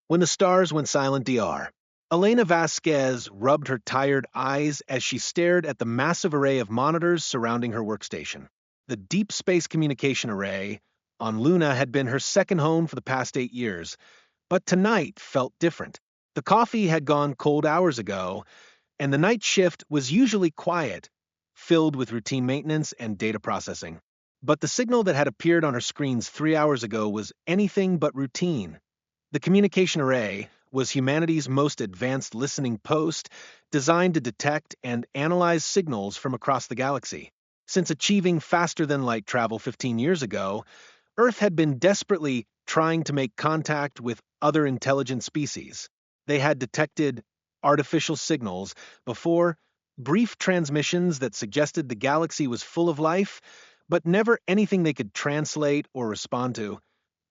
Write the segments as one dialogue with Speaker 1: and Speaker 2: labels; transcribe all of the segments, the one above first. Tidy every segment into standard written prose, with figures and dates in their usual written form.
Speaker 1: When the stars went silent, Dr. Elena Vasquez rubbed her tired eyes as she stared at the massive array of monitors surrounding her workstation. The Deep Space Communication Array on Luna had been her second home for the past 8 years, but tonight felt different. The coffee had gone cold hours ago, and the night shift was usually quiet, filled with routine maintenance and data processing. But the signal that had appeared on her screens 3 hours ago was anything but routine. The communication array was humanity's most advanced listening post, designed to detect and analyze signals from across the galaxy. Since achieving faster-than-light travel 15 years ago, Earth had been desperately trying to make contact with other intelligent species. They had detected artificial signals before, brief transmissions that suggested the galaxy was full of life, but never anything they could translate or respond to.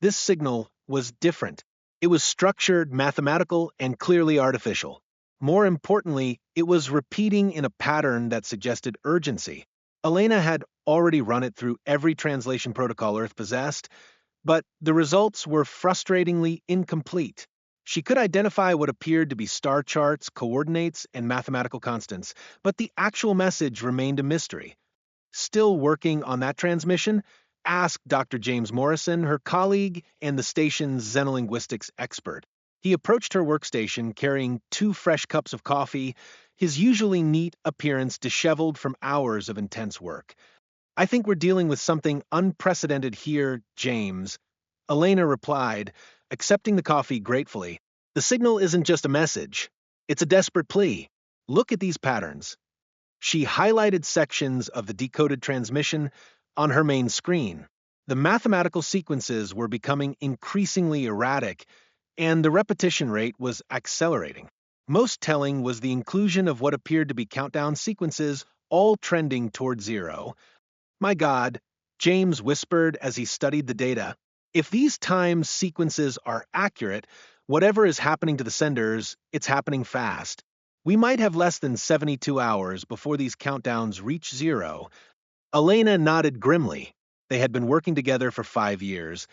Speaker 1: This signal was different. It was structured, mathematical, and clearly artificial. More importantly, it was repeating in a pattern that suggested urgency. Elena had already run it through every translation protocol Earth possessed, but the results were frustratingly incomplete. She could identify what appeared to be star charts, coordinates, and mathematical constants, but the actual message remained a mystery. Still working on that transmission? Asked Dr. James Morrison, her colleague and the station's xenolinguistics expert. He approached her workstation carrying 2 fresh cups of coffee, his usually neat appearance disheveled from hours of intense work. "I think we're dealing with something unprecedented here, James," Elena replied, accepting the coffee gratefully. "The signal isn't just a message. It's a desperate plea. Look at these patterns." She highlighted sections of the decoded transmission on her main screen. The mathematical sequences were becoming increasingly erratic, and the repetition rate was accelerating. Most telling was the inclusion of what appeared to be countdown sequences, all trending toward 0. "My God," James whispered as he studied the data. "If these time sequences are accurate, whatever is happening to the senders, it's happening fast. We might have less than 72 hours before these countdowns reach 0. Elena nodded grimly. They had been working together for 5 years,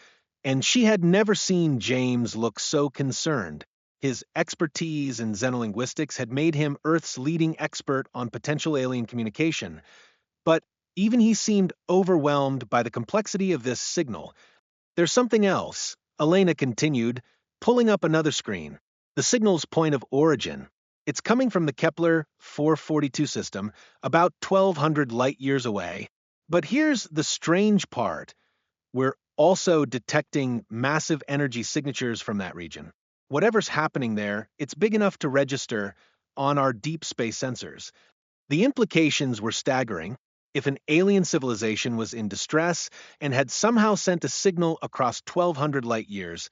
Speaker 1: and she had never seen James look so concerned. His expertise in xenolinguistics had made him Earth's leading expert on potential alien communication, but even he seemed overwhelmed by the complexity of this signal. "There's something else," Elena continued, pulling up another screen. "The signal's point of origin. It's coming from the Kepler 442 system, about 1,200 light-years away. But here's the strange part. We're also detecting massive energy signatures from that region. Whatever's happening there, it's big enough to register on our deep space sensors." The implications were staggering. If an alien civilization was in distress and had somehow sent a signal across 1,200 light-years,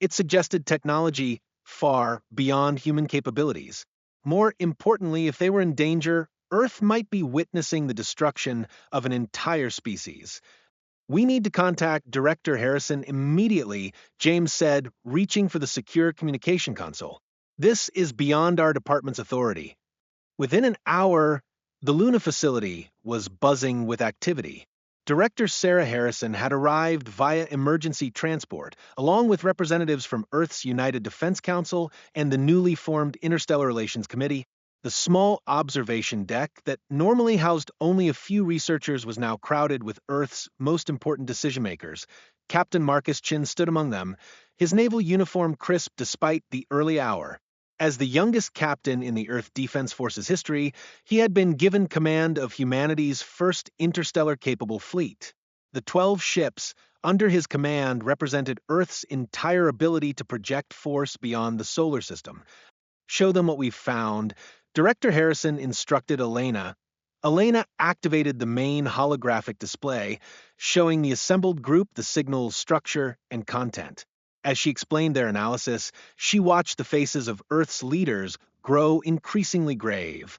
Speaker 1: it suggested technology far beyond human capabilities. More importantly, if they were in danger, Earth might be witnessing the destruction of an entire species. "We need to contact Director Harrison immediately," James said, reaching for the secure communication console. "This is beyond our department's authority." Within an hour, the Luna facility was buzzing with activity. Director Sarah Harrison had arrived via emergency transport, along with representatives from Earth's United Defense Council and the newly formed Interstellar Relations Committee. The small observation deck that normally housed only a few researchers was now crowded with Earth's most important decision-makers. Captain Marcus Chin stood among them, his naval uniform crisp despite the early hour. As the youngest captain in the Earth Defense Force's history, he had been given command of humanity's first interstellar-capable fleet. The 12 ships under his command represented Earth's entire ability to project force beyond the solar system. "Show them what we've found," Director Harrison instructed Elena. Elena activated the main holographic display, showing the assembled group the signal's structure and content. As she explained their analysis, she watched the faces of Earth's leaders grow increasingly grave.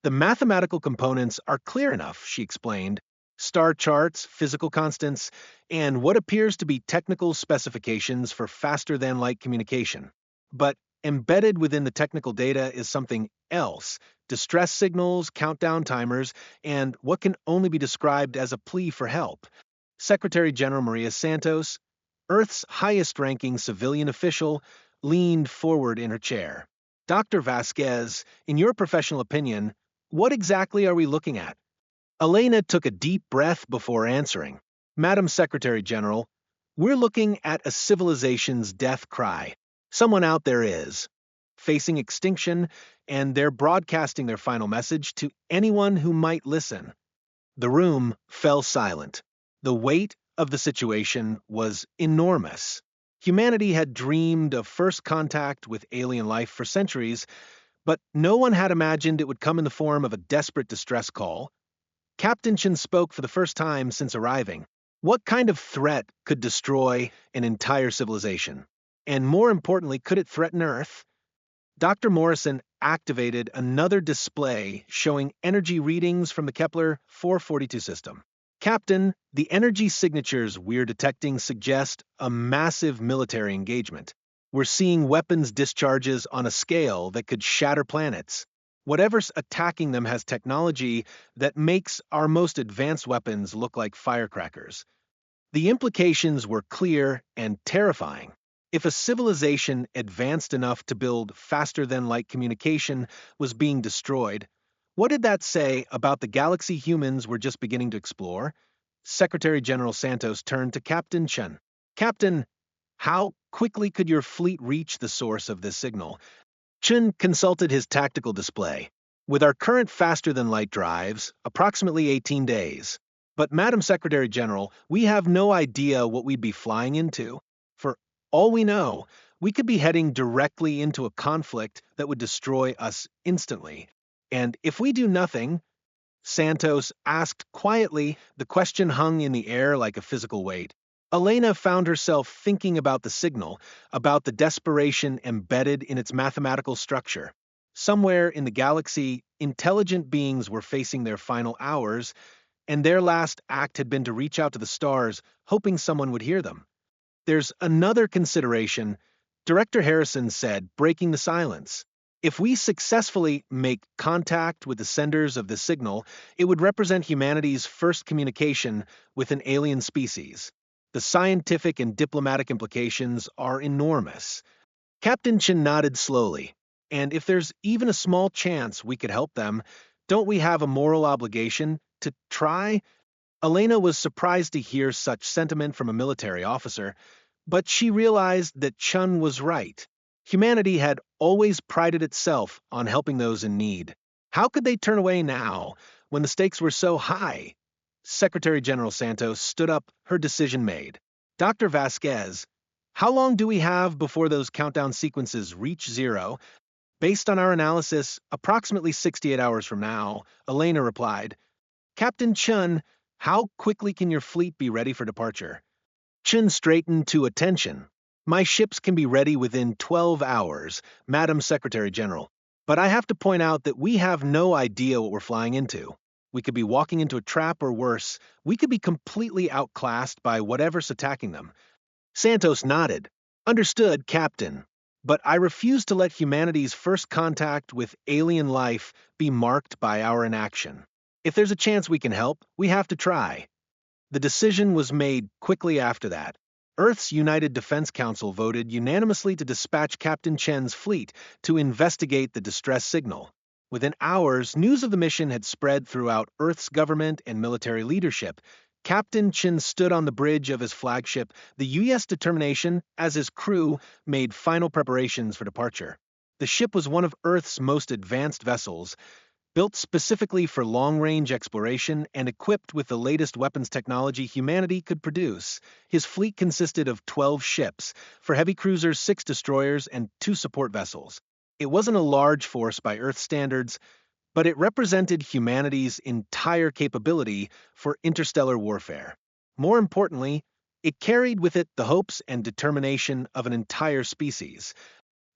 Speaker 1: "The mathematical components are clear enough," she explained. "Star charts, physical constants, and what appears to be technical specifications for faster-than-light communication. But embedded within the technical data is something else: distress signals, countdown timers, and what can only be described as a plea for help." Secretary General Maria Santos, Earth's highest-ranking civilian official, leaned forward in her chair. Dr. Vasquez, in your professional opinion, what exactly are we looking at? Elena took a deep breath before answering. Madam Secretary General, we're looking at a civilization's death cry. Someone out there is facing extinction, and they're broadcasting their final message to anyone who might listen. The room fell silent. The weight of the situation was enormous. Humanity had dreamed of first contact with alien life for centuries, but no one had imagined it would come in the form of a desperate distress call. Captain Chen spoke for the first time since arriving. What kind of threat could destroy an entire civilization? And more importantly, could it threaten Earth? Dr. Morrison activated another display showing energy readings from the Kepler 442 system. Captain, the energy signatures we're detecting suggest a massive military engagement. We're seeing weapons discharges on a scale that could shatter planets. Whatever's attacking them has technology that makes our most advanced weapons look like firecrackers. The implications were clear and terrifying. If a civilization advanced enough to build faster-than-light communication was being destroyed, what did that say about the galaxy humans were just beginning to explore? Secretary General Santos turned to Captain Chen. Captain, how quickly could your fleet reach the source of this signal? Chen consulted his tactical display. With our current faster-than-light drives, approximately 18 days. But, Madam Secretary General, we have no idea what we'd be flying into. For all we know, we could be heading directly into a conflict that would destroy us instantly. And if we do nothing, Santos asked quietly, the question hung in the air like a physical weight. Elena found herself thinking about the signal, about the desperation embedded in its mathematical structure. Somewhere in the galaxy, intelligent beings were facing their final hours, and their last act had been to reach out to the stars, hoping someone would hear them. There's another consideration, Director Harrison said, breaking the silence. If we successfully make contact with the senders of the signal, it would represent humanity's first communication with an alien species. The scientific and diplomatic implications are enormous. Captain Chen nodded slowly. And if there's even a small chance we could help them, don't we have a moral obligation to try? Elena was surprised to hear such sentiment from a military officer, but she realized that Chun was right. Humanity had always prided itself on helping those in need. How could they turn away now, when the stakes were so high? Secretary General Santos stood up, her decision made. Dr. Vasquez, how long do we have before those countdown sequences reach zero? Based on our analysis, approximately 68 hours from now, Elena replied. Captain Chun, how quickly can your fleet be ready for departure? Chun straightened to attention. My ships can be ready within 12 hours, Madam Secretary General. But I have to point out that we have no idea what we're flying into. We could be walking into a trap or worse, we could be completely outclassed by whatever's attacking them. Santos nodded. Understood, Captain. But I refuse to let humanity's first contact with alien life be marked by our inaction. If there's a chance we can help, we have to try. The decision was made quickly after that. Earth's United Defense Council voted unanimously to dispatch Captain Chen's fleet to investigate the distress signal. Within hours, news of the mission had spread throughout Earth's government and military leadership. Captain Chen stood on the bridge of his flagship, the U.S. Determination, as his crew made final preparations for departure. The ship was one of Earth's most advanced vessels, built specifically for long-range exploration and equipped with the latest weapons technology humanity could produce. His fleet consisted of 12 ships, for heavy cruisers 6 destroyers and 2 support vessels. It wasn't a large force by Earth standards, but it represented humanity's entire capability for interstellar warfare. More importantly, it carried with it the hopes and determination of an entire species.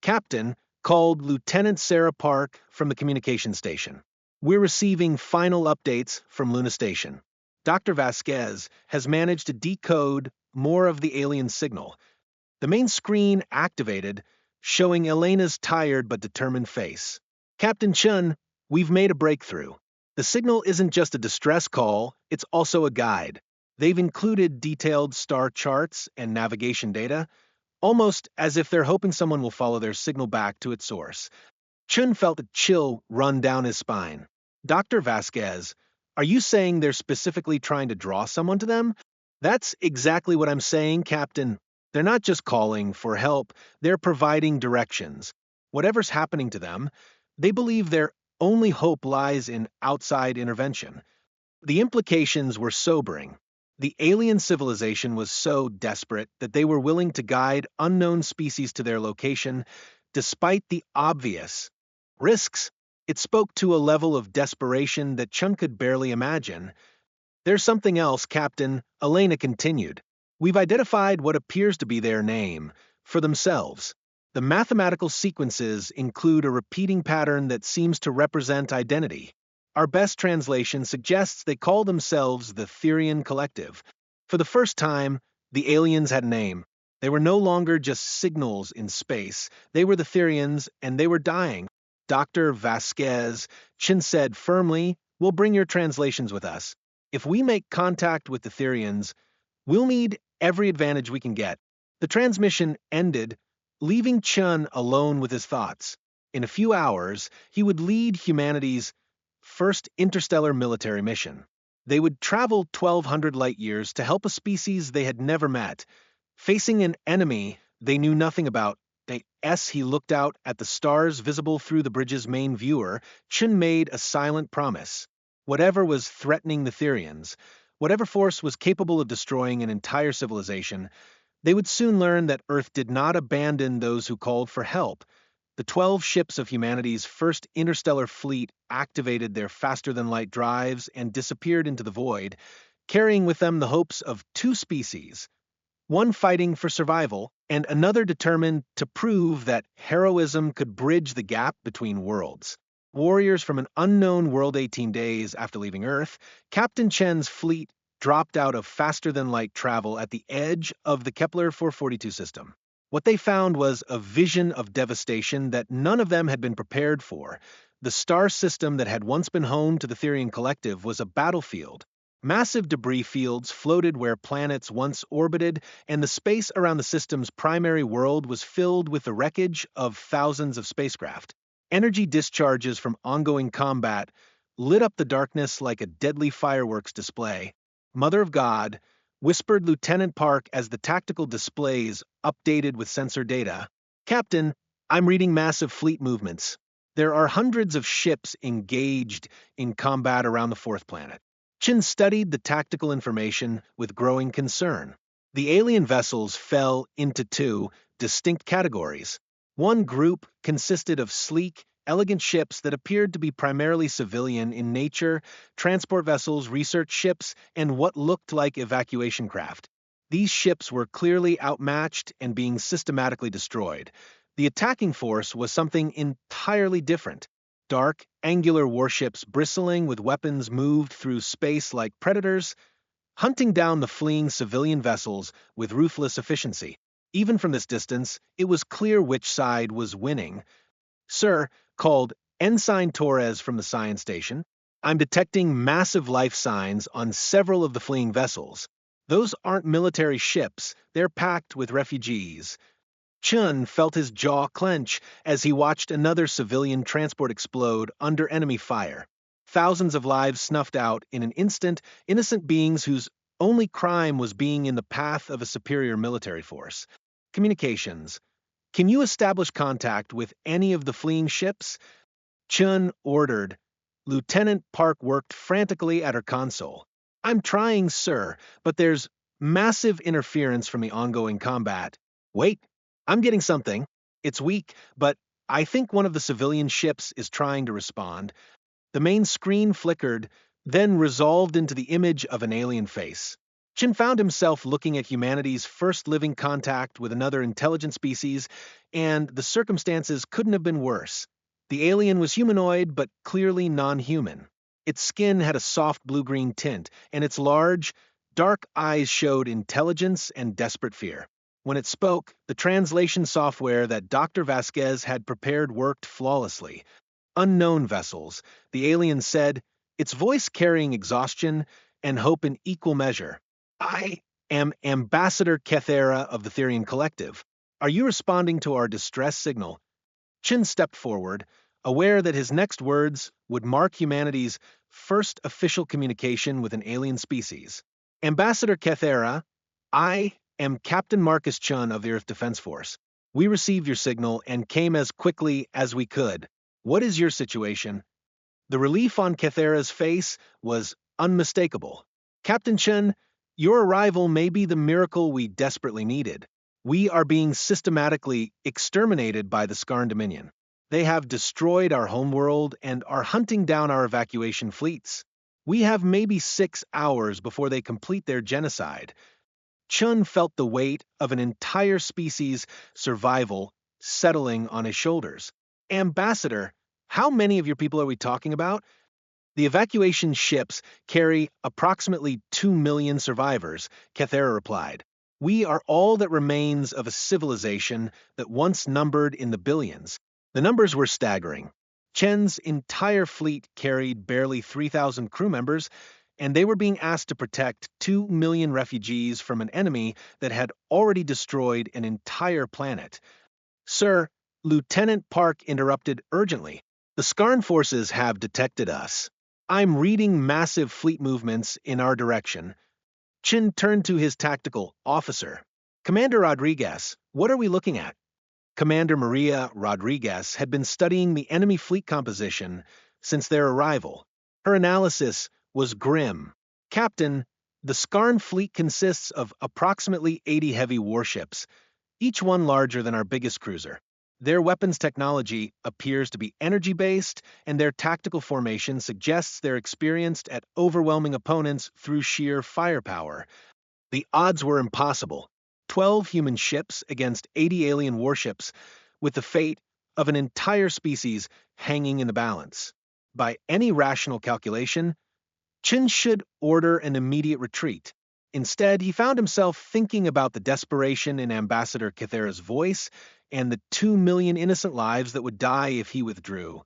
Speaker 1: Captain called Lieutenant Sarah Park from the communication station. We're receiving final updates from Luna Station. Dr. Vasquez has managed to decode more of the alien signal. The main screen activated, showing Elena's tired but determined face. Captain Chun, we've made a breakthrough. The signal isn't just a distress call, it's also a guide. They've included detailed star charts and navigation data. almost as if they're hoping someone will follow their signal back to its source. Chun felt a chill run down his spine. Dr. Vasquez, are you saying they're specifically trying to draw someone to them? That's exactly what I'm saying, Captain. They're not just calling for help, they're providing directions. Whatever's happening to them, they believe their only hope lies in outside intervention. The implications were sobering. The alien civilization was so desperate that they were willing to guide unknown species to their location, despite the obvious risks. It spoke to a level of desperation that Chun could barely imagine. There's something else, Captain, Elena continued. We've identified what appears to be their name for themselves. The mathematical sequences include a repeating pattern that seems to represent identity. Our best translation suggests they call themselves the Therian Collective. For the first time, the aliens had a name. They were no longer just signals in space. They were the Therians, and they were dying. Dr. Vasquez, Chin said firmly, we'll bring your translations with us. If we make contact with the Therians, we'll need every advantage we can get. The transmission ended, leaving Chun alone with his thoughts. In a few hours, he would lead humanity's first interstellar military mission. They would travel 1,200 light-years to help a species they had never met. Facing an enemy they knew nothing about, he looked out at the stars visible through the bridge's main viewer. Chun made a silent promise. Whatever was threatening the Therians, whatever force was capable of destroying an entire civilization, they would soon learn that Earth did not abandon those who called for help. The 12 ships of humanity's first interstellar fleet activated their faster-than-light drives and disappeared into the void, carrying with them the hopes of two species, one fighting for survival and another determined to prove that heroism could bridge the gap between worlds. Warriors from an unknown world 18 days after leaving Earth, Captain Chen's fleet dropped out of faster-than-light travel at the edge of the Kepler 442 system. What they found was a vision of devastation that none of them had been prepared for. The star system that had once been home to the Therian Collective was a battlefield. Massive debris fields floated where planets once orbited, and the space around the system's primary world was filled with the wreckage of thousands of spacecraft. Energy discharges from ongoing combat lit up the darkness like a deadly fireworks display. Mother of God, whispered Lieutenant Park as the tactical displays updated with sensor data. Captain, I'm reading massive fleet movements. There are hundreds of ships engaged in combat around the fourth planet. Chin studied the tactical information with growing concern. The alien vessels fell into two distinct categories. One group consisted of sleek, elegant ships that appeared to be primarily civilian in nature, transport vessels, research ships, and what looked like evacuation craft. These ships were clearly outmatched and being systematically destroyed. The attacking force was something entirely different. Dark, angular warships bristling with weapons moved through space like predators, hunting down the fleeing civilian vessels with ruthless efficiency. Even from this distance, it was clear which side was winning. Sir, called Ensign Torres from the science station, I'm detecting massive life signs on several of the fleeing vessels. Those aren't military ships, they're packed with refugees. Chun felt his jaw clench as he watched another civilian transport explode under enemy fire. Thousands of lives snuffed out in an instant, innocent beings whose only crime was being in the path of a superior military force. Communications. Can you establish contact with any of the fleeing ships? Chun ordered. Lieutenant Park worked frantically at her console. I'm trying, sir, but there's massive interference from the ongoing combat. Wait. I'm getting something. It's weak, but I think one of the civilian ships is trying to respond. The main screen flickered, then resolved into the image of an alien face. Chin found himself looking at humanity's first living contact with another intelligent species, and the circumstances couldn't have been worse. The alien was humanoid, but clearly non-human. Its skin had a soft blue-green tint, and its large, dark eyes showed intelligence and desperate fear. When it spoke, the translation software that Dr. Vasquez had prepared worked flawlessly. Unknown vessels, the alien said, its voice carrying exhaustion and hope in equal measure. I am Ambassador Kethera of the Therian Collective. Are you responding to our distress signal? Chin stepped forward, aware that his next words would mark humanity's first official communication with an alien species. Ambassador Kethera, I am Captain Marcus Chun of the Earth Defense Force. We received your signal and came as quickly as we could. What is your situation? The relief on Kethera's face was unmistakable. Captain Chun, your arrival may be the miracle we desperately needed. We are being systematically exterminated by the Skarn Dominion. They have destroyed our homeworld and are hunting down our evacuation fleets. We have maybe 6 hours before they complete their genocide. Chun felt the weight of an entire species' survival settling on his shoulders. Ambassador, how many of your people are we talking about? The evacuation ships carry approximately 2 million survivors, Kethera replied. We are all that remains of a civilization that once numbered in the billions. The numbers were staggering. Chen's entire fleet carried barely 3,000 crew members, and they were being asked to protect 2 million refugees from an enemy that had already destroyed an entire planet. Sir, Lieutenant Park interrupted urgently. The Skarn forces have detected us. I'm reading massive fleet movements in our direction. Chin turned to his tactical officer. Commander Rodriguez, what are we looking at? Commander Maria Rodriguez had been studying the enemy fleet composition since their arrival. Her analysis was grim. Captain, the Skarn fleet consists of approximately 80 heavy warships, each one larger than our biggest cruiser. Their weapons technology appears to be energy-based, and their tactical formation suggests they're experienced at overwhelming opponents through sheer firepower. The odds were impossible. 12 human ships against 80 alien warships, with the fate of an entire species hanging in the balance. By any rational calculation, Chin should order an immediate retreat. Instead, he found himself thinking about the desperation in Ambassador Kethera's voice and the 2 million innocent lives that would die if he withdrew.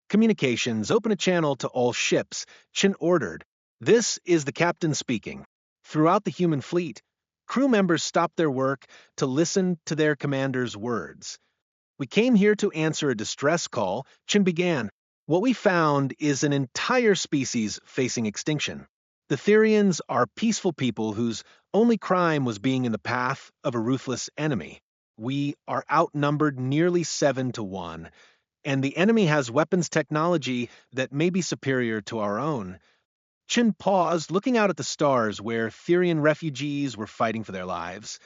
Speaker 1: Communications, open a channel to all ships, Chin ordered. This is the captain speaking. Throughout the human fleet, crew members stopped their work to listen to their commander's words. We came here to answer a distress call, Chin began. What we found is an entire species facing extinction. The Therians are peaceful people whose only crime was being in the path of a ruthless enemy. We are outnumbered nearly 7 to 1, and the enemy has weapons technology that may be superior to our own. Chin paused, looking out at the stars where Therian refugees were fighting for their lives.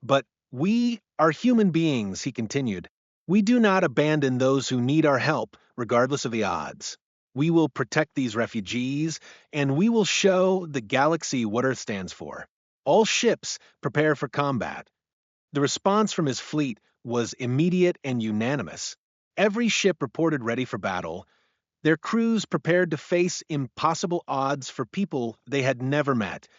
Speaker 1: But we are human beings, he continued. We do not abandon those who need our help, regardless of the odds. We will protect these refugees, and we will show the galaxy what Earth stands for. All ships prepare for combat. The response from his fleet was immediate and unanimous. Every ship reported ready for battle, their crews prepared to face impossible odds for people they had never met.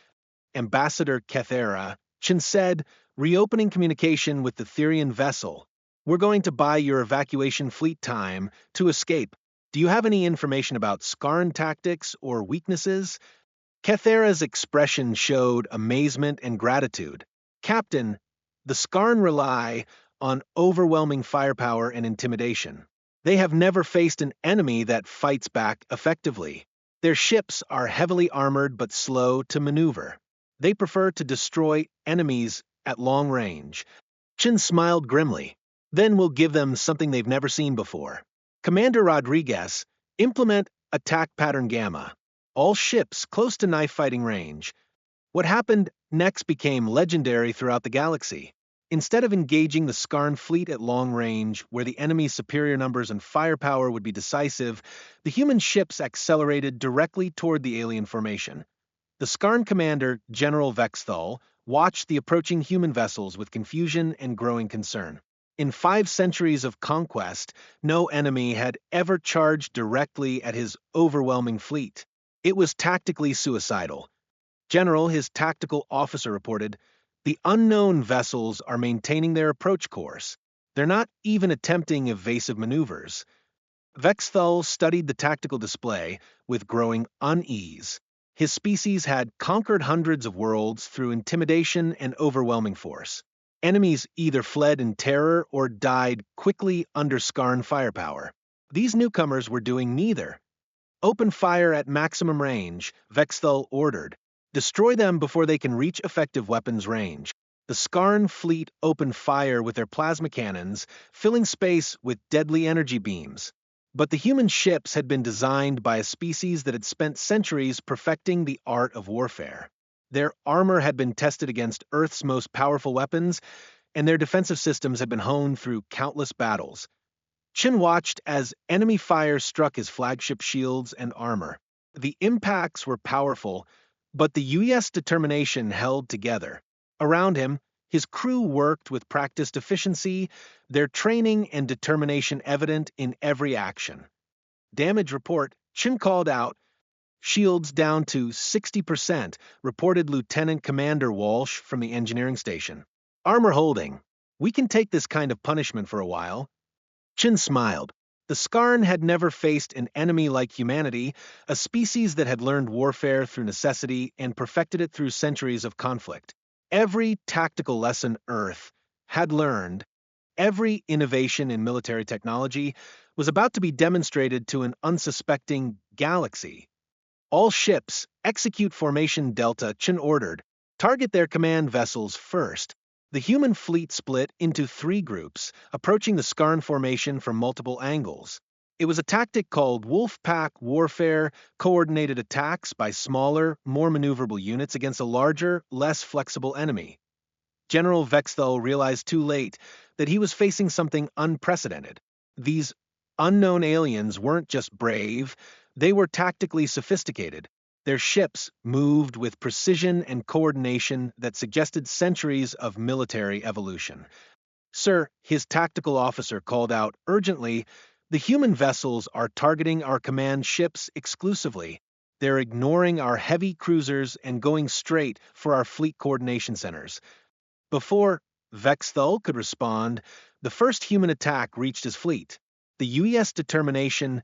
Speaker 1: Ambassador Kethera, Chin said, reopening communication with the Therian vessel. We're going to buy your evacuation fleet time to escape. Do you have any information about Skarn tactics or weaknesses? Kethera's expression showed amazement and gratitude. Captain, the Skarn rely on overwhelming firepower and intimidation. They have never faced an enemy that fights back effectively. Their ships are heavily armored but slow to maneuver. They prefer to destroy enemies at long range. Chin smiled grimly. Then we'll give them something they've never seen before. Commander Rodriguez, implement attack pattern Gamma. All ships close to knife-fighting range. What happened next became legendary throughout the galaxy. Instead of engaging the Skarn fleet at long range, where the enemy's superior numbers and firepower would be decisive, the human ships accelerated directly toward the alien formation. The Skarn commander, General Vexthal, watched the approaching human vessels with confusion and growing concern. In 5 centuries of conquest, no enemy had ever charged directly at his overwhelming fleet. It was tactically suicidal. General, his tactical officer reported, the unknown vessels are maintaining their approach course. They're not even attempting evasive maneuvers. Vexthal studied the tactical display with growing unease. His species had conquered hundreds of worlds through intimidation and overwhelming force. Enemies either fled in terror or died quickly under Skarn firepower. These newcomers were doing neither. Open fire at maximum range, Vexthul ordered. Destroy them before they can reach effective weapons range. The Skarn fleet opened fire with their plasma cannons, filling space with deadly energy beams. But the human ships had been designed by a species that had spent centuries perfecting the art of warfare. Their armor had been tested against Earth's most powerful weapons, and their defensive systems had been honed through countless battles. Chin watched as enemy fire struck his flagship shields and armor. The impacts were powerful, but the US determination held together. Around him, his crew worked with practiced efficiency, their training and determination evident in every action. Damage report, Chin called out. Shields down to 60%, reported Lieutenant Commander Walsh from the engineering station. Armor holding. We can take this kind of punishment for a while. Chin smiled. The Skarn had never faced an enemy like humanity, a species that had learned warfare through necessity and perfected it through centuries of conflict. Every tactical lesson Earth had learned, every innovation in military technology, was about to be demonstrated to an unsuspecting galaxy. All ships, execute Formation Delta, Chin ordered. Target their command vessels first. The human fleet split into 3 groups, approaching the Skarn formation from multiple angles. It was a tactic called wolf pack warfare, coordinated attacks by smaller, more maneuverable units against a larger, less flexible enemy. General Vexthul realized too late that he was facing something unprecedented. These unknown aliens weren't just brave, they were tactically sophisticated. Their ships moved with precision and coordination that suggested centuries of military evolution. Sir, his tactical officer called out urgently, the human vessels are targeting our command ships exclusively. They're ignoring our heavy cruisers and going straight for our fleet coordination centers. Before Vexthul could respond, the first human attack reached his fleet. The US determination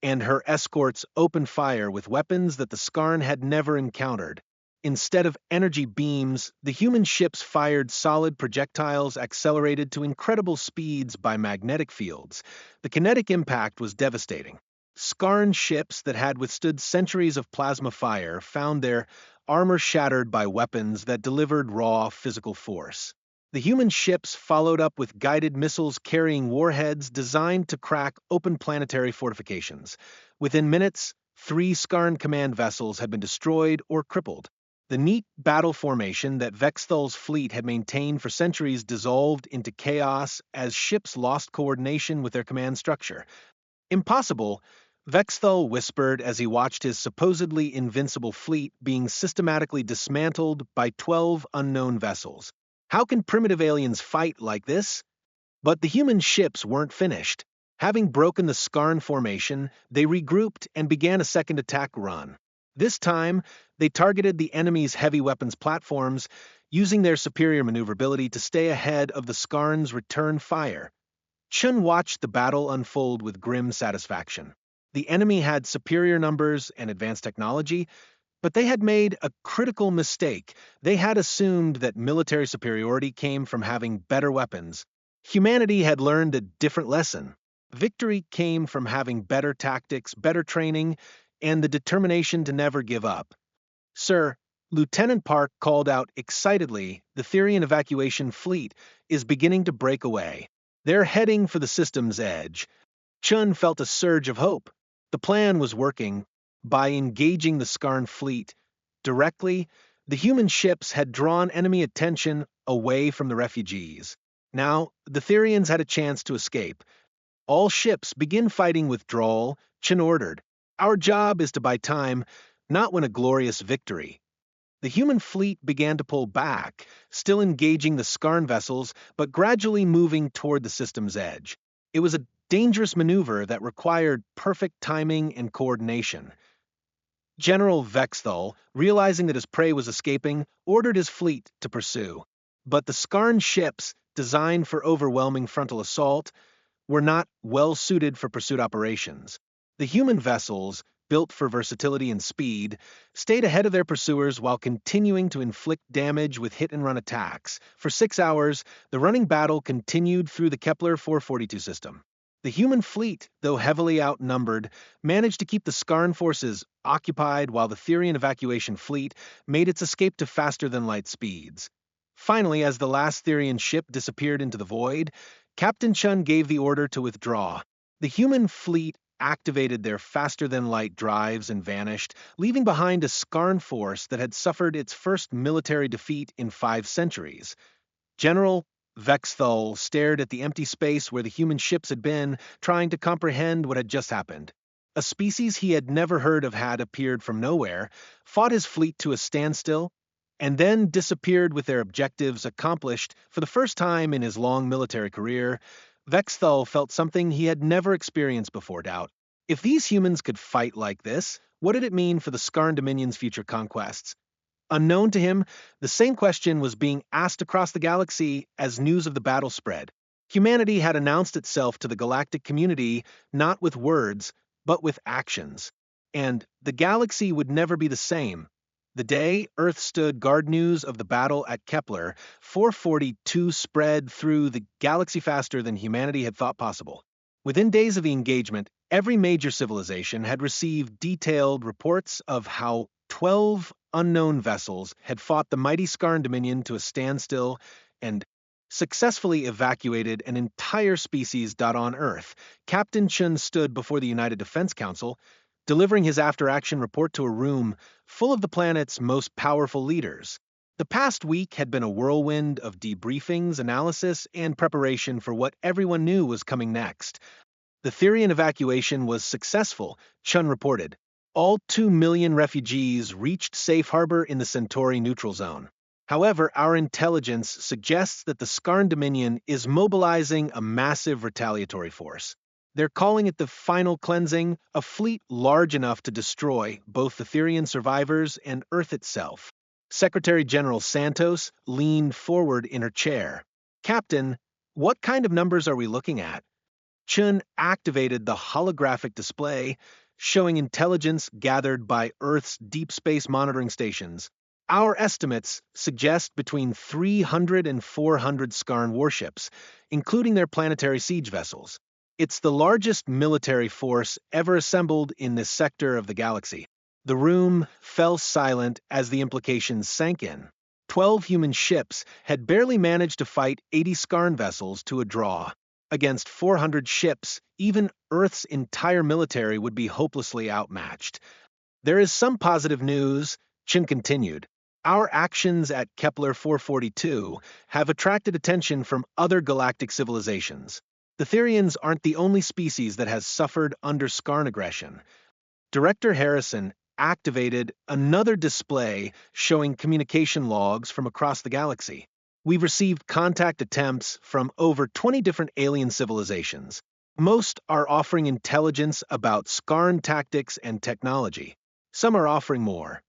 Speaker 1: and her escorts opened fire with weapons that the Skarn had never encountered. Instead of energy beams, the human ships fired solid projectiles accelerated to incredible speeds by magnetic fields. The kinetic impact was devastating. Skarn ships that had withstood centuries of plasma fire found their armor shattered by weapons that delivered raw physical force. The human ships followed up with guided missiles carrying warheads designed to crack open planetary fortifications. Within minutes, 3 Skarn command vessels had been destroyed or crippled. The neat battle formation that Vexthul's fleet had maintained for centuries dissolved into chaos as ships lost coordination with their command structure. Impossible, Vexthul whispered as he watched his supposedly invincible fleet being systematically dismantled by 12 unknown vessels. How can primitive aliens fight like this? But the human ships weren't finished. Having broken the Skarn formation, they regrouped and began a second attack run. This time, they targeted the enemy's heavy weapons platforms, using their superior maneuverability to stay ahead of the Skarn's return fire. Chun watched the battle unfold with grim satisfaction. The enemy had superior numbers and advanced technology, but they had made a critical mistake. They had assumed that military superiority came from having better weapons. Humanity had learned a different lesson. Victory came from having better tactics, better training, and the determination to never give up. Sir, Lieutenant Park called out excitedly, the Therian evacuation fleet is beginning to break away. They're heading for the system's edge. Chun felt a surge of hope. The plan was working. By engaging the Skarn fleet directly, the human ships had drawn enemy attention away from the refugees. Now, the Therians had a chance to escape. All ships begin fighting withdrawal, Chin ordered. Our job is to buy time, not win a glorious victory. The human fleet began to pull back, still engaging the Skarn vessels, but gradually moving toward the system's edge. It was a dangerous maneuver that required perfect timing and coordination. General Vexthul, realizing that his prey was escaping, ordered his fleet to pursue. But the Skarn ships, designed for overwhelming frontal assault, were not well suited for pursuit operations. The human vessels, built for versatility and speed, stayed ahead of their pursuers while continuing to inflict damage with hit-and-run attacks. For 6 hours, the running battle continued through the Kepler 442 system. The human fleet, though heavily outnumbered, managed to keep the Skarn forces occupied while the Therian evacuation fleet made its escape to faster-than-light speeds. Finally, as the last Therian ship disappeared into the void, Captain Chun gave the order to withdraw. The human fleet activated their faster-than-light drives and vanished, leaving behind a Skarn force that had suffered its first military defeat in 5 centuries. General Vexthul stared at the empty space where the human ships had been, trying to comprehend what had just happened. A species he had never heard of had appeared from nowhere, fought his fleet to a standstill, and then disappeared with their objectives accomplished. For the first time in his long military career, Vexthul felt something he had never experienced before: doubt. If these humans could fight like this, what did it mean for the Skarn Dominion's future conquests? Unknown to him, the same question was being asked across the galaxy as news of the battle spread. Humanity had announced itself to the galactic community not with words, but with actions. And the galaxy would never be the same. The day Earth stood guard, news of the battle at Kepler 442 spread through the galaxy faster than humanity had thought possible. Within days of the engagement, every major civilization had received detailed reports of how 12 unknown vessels had fought the mighty Skarn Dominion to a standstill and successfully evacuated an entire species. On Earth, Captain Chun stood before the United Defense Council, delivering his after-action report to a room full of the planet's most powerful leaders. The past week had been a whirlwind of debriefings, analysis, and preparation for what everyone knew was coming next. The Therian evacuation was successful, Chun reported. All 2 million refugees reached safe harbor in the Centauri neutral zone. However, our intelligence suggests that the Skarn Dominion is mobilizing a massive retaliatory force. They're calling it the Final Cleansing, a fleet large enough to destroy both the Therian survivors and Earth itself. Secretary General Santos leaned forward in her chair. Captain, what kind of numbers are we looking at? Chun activated the holographic display, showing intelligence gathered by Earth's deep space monitoring stations. Our estimates suggest between 300 and 400 Skarn warships, including their planetary siege vessels. It's the largest military force ever assembled in this sector of the galaxy. The room fell silent as the implications sank in. 12 human ships had barely managed to fight 80 Skarn vessels to a draw. Against 400 ships, even Earth's entire military would be hopelessly outmatched. There is some positive news, Chin continued. Our actions at Kepler 442 have attracted attention from other galactic civilizations. The Therians aren't the only species that has suffered under Skarn aggression. Director Harrison activated another display showing communication logs from across the galaxy. We've received contact attempts from over 20 different alien civilizations. Most are offering intelligence about Skarn tactics and technology. Some are offering more.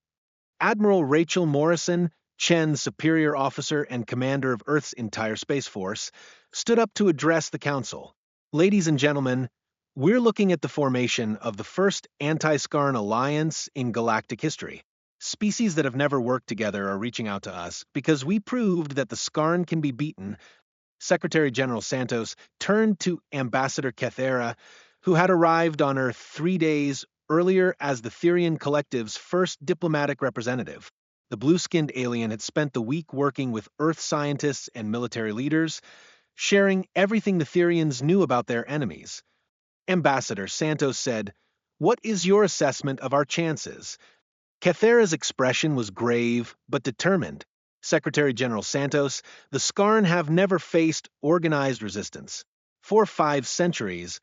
Speaker 1: Admiral Rachel Morrison, Chen's superior officer and commander of Earth's entire Space Force, stood up to address the council. Ladies and gentlemen, we're looking at the formation of the first anti-Skarn alliance in galactic history. Species that have never worked together are reaching out to us because we proved that the Skarn can be beaten. Secretary General Santos turned to Ambassador Kethera, who had arrived on Earth 3 days earlier as the Therian Collective's first diplomatic representative. The blue-skinned alien had spent the week working with Earth scientists and military leaders, sharing everything the Therians knew about their enemies. Ambassador Santos said, "What is your assessment of our chances?" Kethera's expression was grave but determined. Secretary General Santos, the Skarn have never faced organized resistance. For 5 centuries,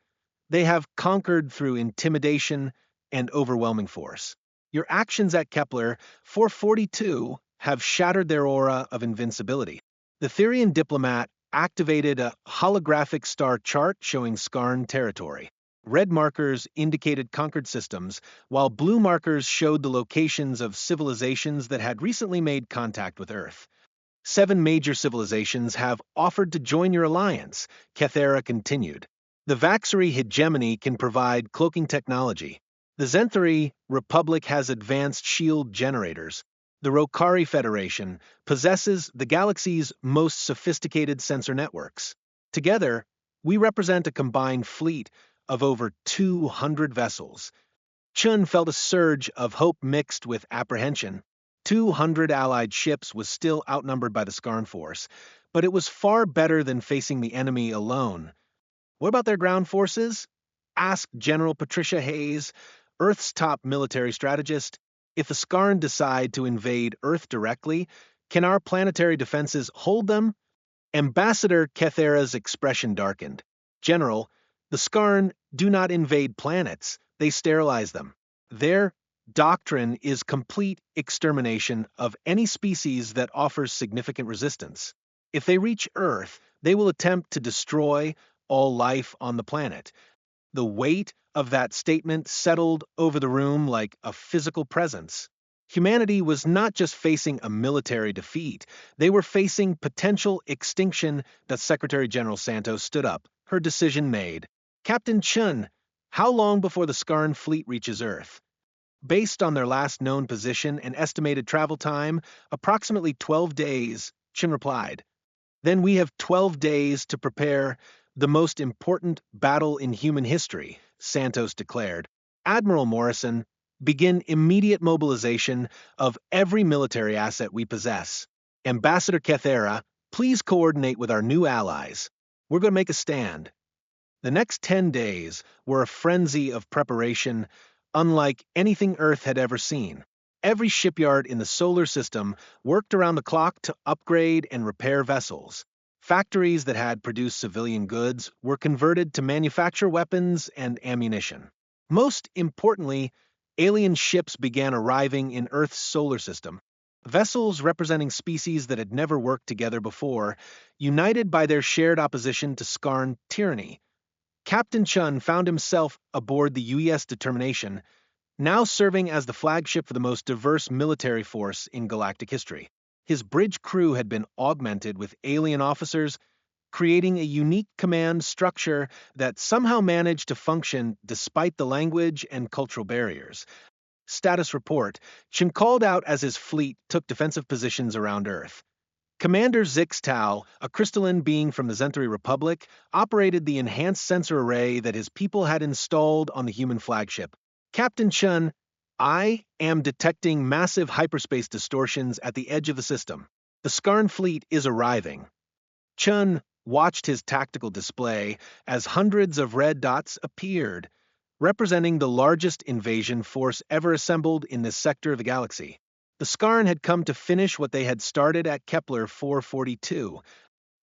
Speaker 1: they have conquered through intimidation and overwhelming force. Your actions at Kepler 442 have shattered their aura of invincibility. The Therian diplomat activated a holographic star chart showing Skarn territory. Red markers indicated conquered systems, while blue markers showed the locations of civilizations that had recently made contact with Earth. 7 major civilizations have offered to join your alliance, Kethera continued. The Vaxari hegemony can provide cloaking technology. The Zenthari Republic has advanced shield generators. The Rokari Federation possesses the galaxy's most sophisticated sensor networks. Together, we represent a combined fleet of over 200 vessels. Chun felt a surge of hope mixed with apprehension. 200 allied ships was still outnumbered by the Skarn force, but it was far better than facing the enemy alone. What about their ground forces? Asked General Patricia Hayes, Earth's top military strategist. If the Skarn decide to invade Earth directly, can our planetary defenses hold them? Ambassador Kethera's expression darkened. General, the Skarn do not invade planets, they sterilize them. Their doctrine is complete extermination of any species that offers significant resistance. If they reach Earth, they will attempt to destroy all life on the planet. The weight of that statement settled over the room like a physical presence. Humanity was not just facing a military defeat, they were facing potential extinction. That Secretary General Santos stood up, her decision made. Captain Chun, how long before the Skarn fleet reaches Earth? Based on their last known position and estimated travel time, approximately 12 days, Chun replied. Then we have 12 days to prepare the most important battle in human history, Santos declared. Admiral Morrison, begin immediate mobilization of every military asset we possess. Ambassador Kethera, please coordinate with our new allies. We're going to make a stand. The next 10 days were a frenzy of preparation unlike anything Earth had ever seen. Every shipyard in the solar system worked around the clock to upgrade and repair vessels. Factories that had produced civilian goods were converted to manufacture weapons and ammunition. Most importantly, alien ships began arriving in Earth's solar system. Vessels representing species that had never worked together before, united by their shared opposition to Skarn tyranny. Captain Chun found himself aboard the UES Determination, now serving as the flagship for the most diverse military force in galactic history. His bridge crew had been augmented with alien officers, creating a unique command structure that somehow managed to function despite the language and cultural barriers. Status report, Chun called out as his fleet took defensive positions around Earth. Commander Zixtao, a crystalline being from the Zenthari Republic, operated the enhanced sensor array that his people had installed on the human flagship. Captain Chun, I am detecting massive hyperspace distortions at the edge of the system. The Skarn fleet is arriving. Chun watched his tactical display as hundreds of red dots appeared, representing the largest invasion force ever assembled in this sector of the galaxy. The Skarn had come to finish what they had started at Kepler 442.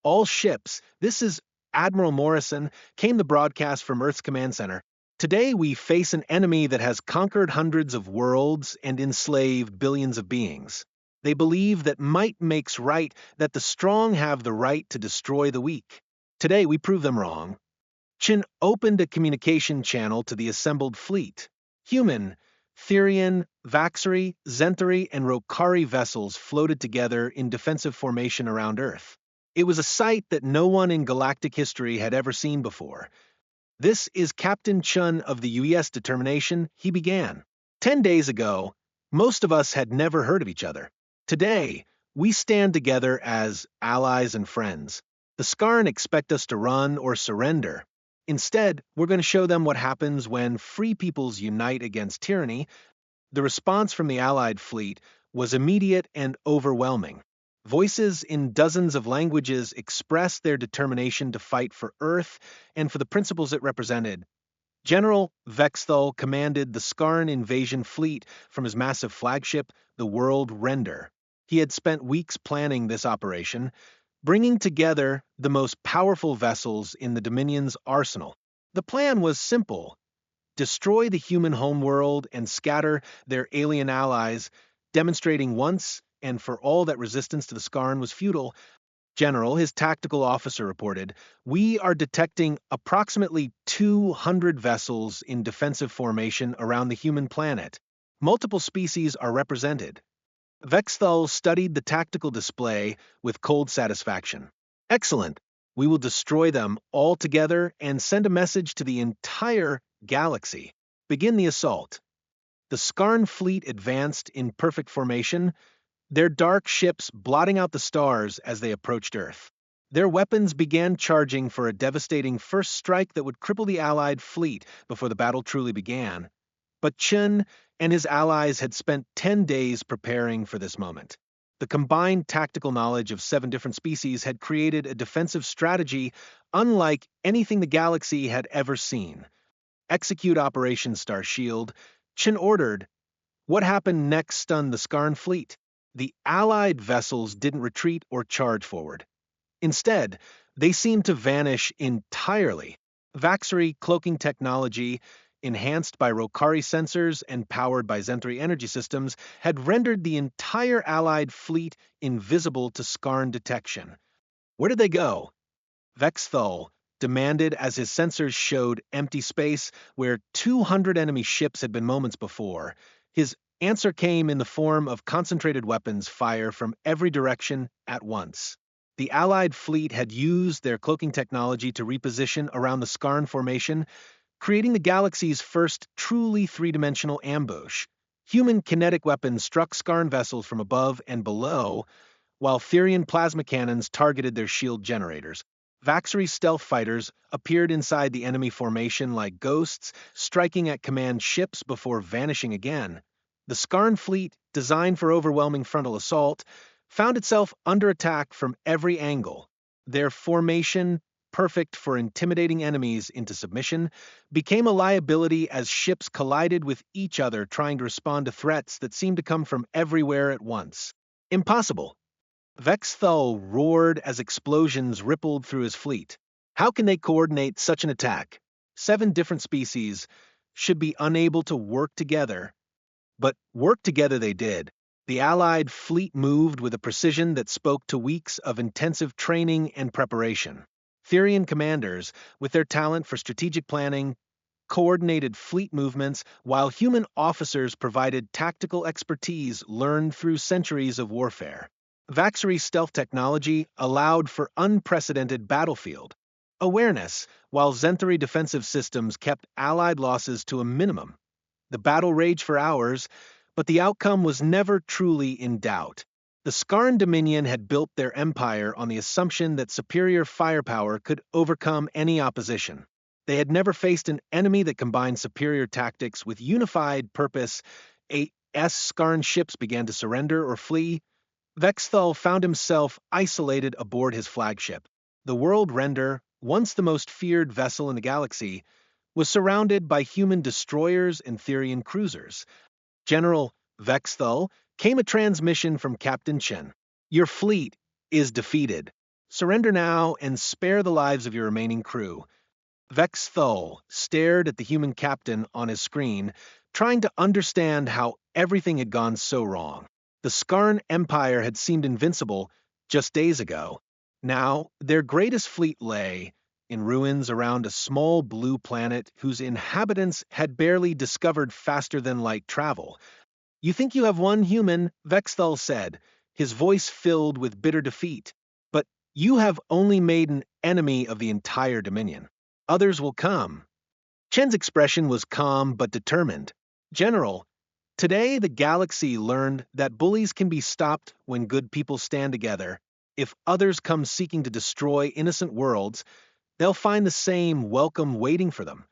Speaker 1: All ships, this is Admiral Morrison, came the broadcast from Earth's command center. Today we face an enemy that has conquered hundreds of worlds and enslaved billions of beings. They believe that might makes right, that the strong have the right to destroy the weak. Today we prove them wrong. Chin opened a communication channel to the assembled fleet. Human, Therian, Vaxari, Zenthari, and Rokari vessels floated together in defensive formation around Earth. It was a sight that no one in galactic history had ever seen before. This is Captain Chun of the UES Determination, he began. 10 days ago, most of us had never heard of each other. Today, we stand together as allies and friends. The Skarn expect us to run or surrender. Instead, we're going to show them what happens when free peoples unite against tyranny. The response from the Allied fleet was immediate and overwhelming. Voices in dozens of languages expressed their determination to fight for Earth and for the principles it represented. General Vexthal commanded the Skarn invasion fleet from his massive flagship, the World Render. He had spent weeks planning this operation, bringing together the most powerful vessels in the Dominion's arsenal. The plan was simple: destroy the human homeworld and scatter their alien allies, demonstrating once and for all that resistance to the Skarn was futile. General, his tactical officer reported, we are detecting approximately 200 vessels in defensive formation around the human planet. Multiple species are represented. Vexthal studied the tactical display with cold satisfaction. Excellent. We will destroy them all together and send a message to the entire galaxy. Begin the assault. The Skarn fleet advanced in perfect formation, their dark ships blotting out the stars as they approached Earth. Their weapons began charging for a devastating first strike that would cripple the Allied fleet before the battle truly began. But Chen and his allies had spent 10 days preparing for this moment. The combined tactical knowledge of 7 different species had created a defensive strategy unlike anything the galaxy had ever seen. Execute Operation Star Shield, Chen ordered. What happened next stunned the Skarn fleet. The Allied vessels didn't retreat or charge forward. Instead, they seemed to vanish entirely. Vaxxari cloaking technology, enhanced by Rokari sensors and powered by Zenthri energy systems, had rendered the entire Allied fleet invisible to Skarn detection. Where did they go? Vexthul demanded as his sensors showed empty space where 200 enemy ships had been moments before. His answer came in the form of concentrated weapons fire from every direction at once. The Allied fleet had used their cloaking technology to reposition around the Skarn formation, creating the galaxy's first truly three-dimensional ambush. Human kinetic weapons struck Skarn vessels from above and below, while Therian plasma cannons targeted their shield generators. Vaxxari stealth fighters appeared inside the enemy formation like ghosts, striking at command ships before vanishing again. The Skarn fleet, designed for overwhelming frontal assault, found itself under attack from every angle. Their formation, perfect for intimidating enemies into submission, became a liability as ships collided with each other trying to respond to threats that seemed to come from everywhere at once. Impossible. Vexthul roared as explosions rippled through his fleet. How can they coordinate such an attack? 7 different species should be unable to work together. But work together they did. The Allied fleet moved with a precision that spoke to weeks of intensive training and preparation. Therian commanders, with their talent for strategic planning, coordinated fleet movements, while human officers provided tactical expertise learned through centuries of warfare. Vaxxari stealth technology allowed for unprecedented battlefield awareness, while Zenthri defensive systems kept Allied losses to a minimum. The battle raged for hours, but the outcome was never truly in doubt. The Skarn Dominion had built their empire on the assumption that superior firepower could overcome any opposition. They had never faced an enemy that combined superior tactics with unified purpose. Skarn ships began to surrender or flee. Vexthul found himself isolated aboard his flagship. The World Render, once the most feared vessel in the galaxy, was surrounded by human destroyers and Therian cruisers. General Vexthul, came a transmission from Captain Chen. Your fleet is defeated. Surrender now and spare the lives of your remaining crew. Vexthul stared at the human captain on his screen, trying to understand how everything had gone so wrong. The Skarn Empire had seemed invincible just days ago. Now, their greatest fleet lay in ruins around a small blue planet whose inhabitants had barely discovered faster-than-light travel. You think you have one human, Vexthul said, his voice filled with bitter defeat. But you have only made an enemy of the entire Dominion. Others will come. Chen's expression was calm but determined. General, today the galaxy learned that bullies can be stopped when good people stand together. If others come seeking to destroy innocent worlds, they'll find the same welcome waiting for them.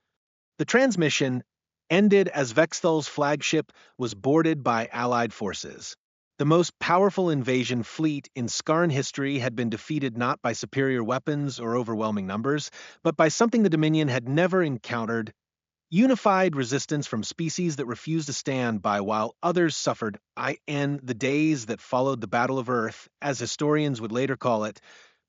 Speaker 1: The transmission ended as Vexthul's flagship was boarded by Allied forces. The most powerful invasion fleet in Skarn history had been defeated not by superior weapons or overwhelming numbers, but by something the Dominion had never encountered: unified resistance from species that refused to stand by while others suffered. In the days that followed the Battle of Earth, as historians would later call it,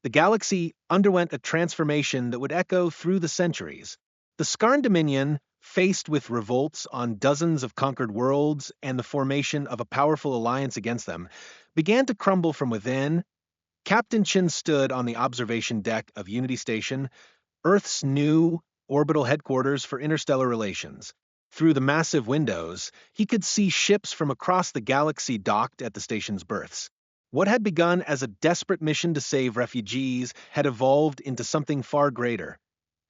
Speaker 1: the galaxy underwent a transformation that would echo through the centuries. The Skarn Dominion, faced with revolts on dozens of conquered worlds and the formation of a powerful alliance against them, began to crumble from within. Captain Chen stood on the observation deck of Unity Station, Earth's new orbital headquarters for interstellar relations. Through the massive windows, he could see ships from across the galaxy docked at the station's berths. What had begun as a desperate mission to save refugees had evolved into something far greater: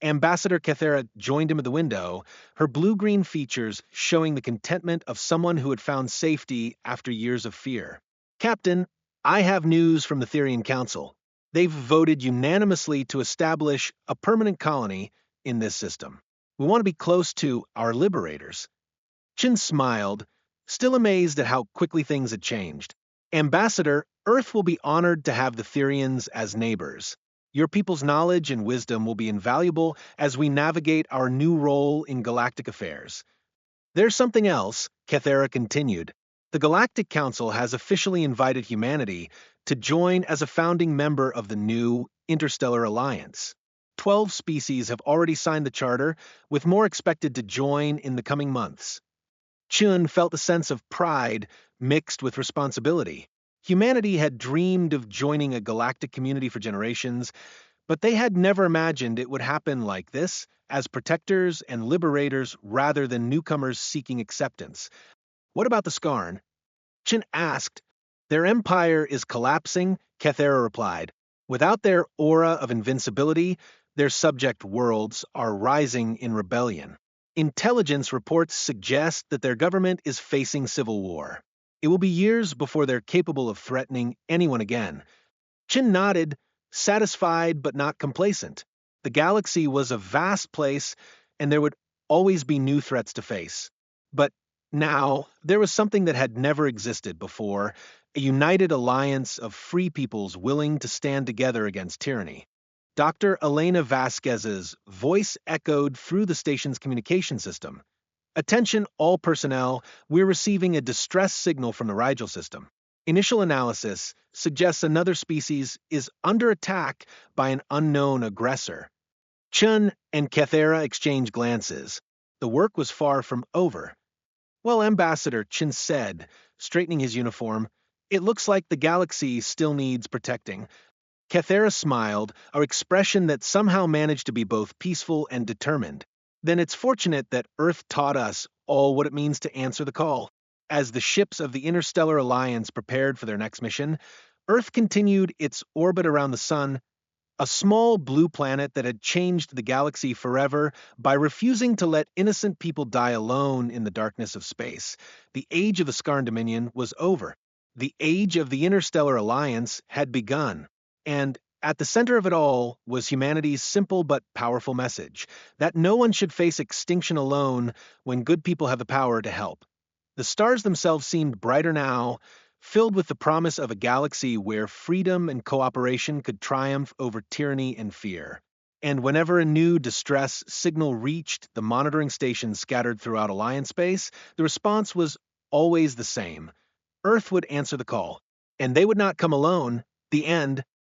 Speaker 1: Ambassador Kethera joined him at the window, her blue-green features showing the contentment of someone who had found safety after years of fear. "Captain, I have news from the Therian Council. They've voted unanimously to establish a permanent colony in this system. We want to be close to our liberators." Chin smiled, still amazed at how quickly things had changed. "Ambassador, Earth will be honored to have the Therians as neighbors. Your people's knowledge and wisdom will be invaluable as we navigate our new role in galactic affairs." "There's something else," Kethera continued. "The Galactic Council has officially invited humanity to join as a founding member of the new Interstellar Alliance. 12 species have already signed the charter, with more expected to join in the coming months." Chun felt a sense of pride mixed with responsibility. Humanity had dreamed of joining a galactic community for generations, but they had never imagined it would happen like this, as protectors and liberators rather than newcomers seeking acceptance. "What about the Skarn?" Chin asked. "Their empire is collapsing," Kethera replied. "Without their aura of invincibility, their subject worlds are rising in rebellion. Intelligence reports suggest that their government is facing civil war. It will be years before they're capable of threatening anyone again." Chin nodded, satisfied but not complacent. The galaxy was a vast place, and there would always be new threats to face. But now, there was something that had never existed before, a united alliance of free peoples willing to stand together against tyranny. Dr. Elena Vasquez's voice echoed through the station's communication system. "Attention all personnel, we're receiving a distress signal from the Rigel system. Initial analysis suggests another species is under attack by an unknown aggressor." Chun and Kethera exchanged glances. The work was far from over. "Well, Ambassador," Chin said, straightening his uniform, "it looks like the galaxy still needs protecting." Kethera smiled, an expression that somehow managed to be both peaceful and determined. "Then it's fortunate that Earth taught us all what it means to answer the call." As the ships of the Interstellar Alliance prepared for their next mission, Earth continued its orbit around the Sun, a small blue planet that had changed the galaxy forever by refusing to let innocent people die alone in the darkness of space. The age of the Skarn Dominion was over. The age of the Interstellar Alliance had begun. And at the center of it all was humanity's simple but powerful message, that no one should face extinction alone when good people have the power to help. The stars themselves seemed brighter now, filled with the promise of a galaxy where freedom and cooperation could triumph over tyranny and fear. And whenever a new distress signal reached the monitoring stations scattered throughout Alliance space, the response was always the same. Earth would answer the call. And they would not come alone. The end